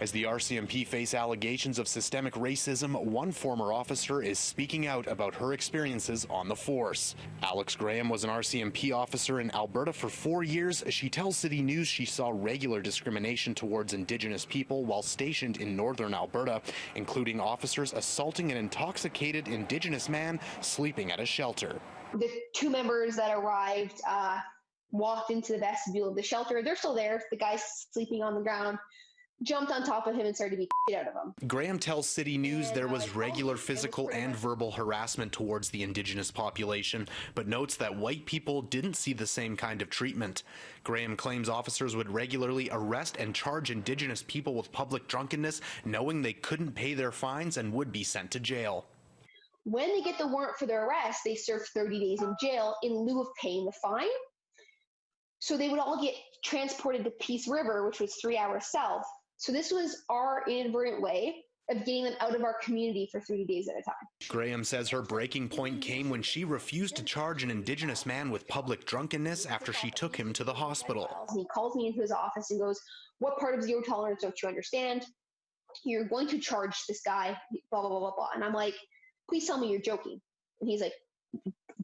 As the RCMP face allegations of systemic racism, one former officer is speaking out about her experiences on the force. Alex Graham was an RCMP officer in Alberta for 4 years. She tells City News she saw regular discrimination towards Indigenous people while stationed in northern Alberta, including officers assaulting an intoxicated Indigenous man sleeping at a shelter. The two members that arrived walked into the vestibule of the shelter. They're still there. The guy's sleeping on the ground. Jumped on top of him and started to beat the shit out of him. Graham tells City News there was regular physical and verbal harassment towards the Indigenous population, but notes that white people didn't see the same kind of treatment. Graham claims officers would regularly arrest and charge Indigenous people with public drunkenness, knowing they couldn't pay their fines and would be sent to jail. When they get the warrant for their arrest, they serve 30 days in jail in lieu of paying the fine. So they would all get transported to Peace River, which was 3 hours south. So this was our inadvertent way of getting them out of our community for 30 days at a time. Graham says her breaking point came when she refused to charge an Indigenous man with public drunkenness after she took him to the hospital. And he calls me into his office and goes, "What part of zero tolerance don't you understand? You're going to charge this guy, blah, blah, blah, blah, blah." And I'm like, "Please tell me you're joking." And he's like,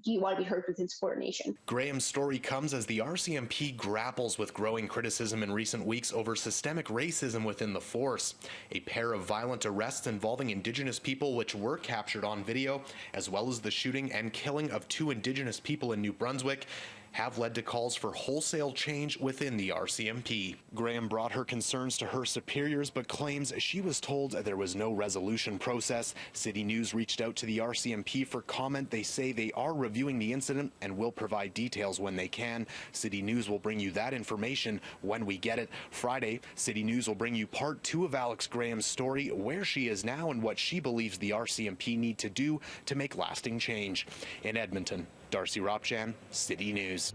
"Do you want to be heard with insubordination?" Graham's story comes as the RCMP grapples with growing criticism in recent weeks over systemic racism within the force. A pair of violent arrests involving Indigenous people which were captured on video, as well as the shooting and killing of 2 Indigenous people in New Brunswick, have led to calls for wholesale change within the RCMP. Graham brought her concerns to her superiors but claims she was told there was no resolution process. City News reached out to the RCMP for comment. They say they are reviewing the incident and will provide details when they can. City News will bring you that information when we get it. Friday, City News will bring you part 2 of Alex Graham's story, where she is now and what she believes the RCMP need to do to make lasting change. In Edmonton, Darcy Ropchan, City News.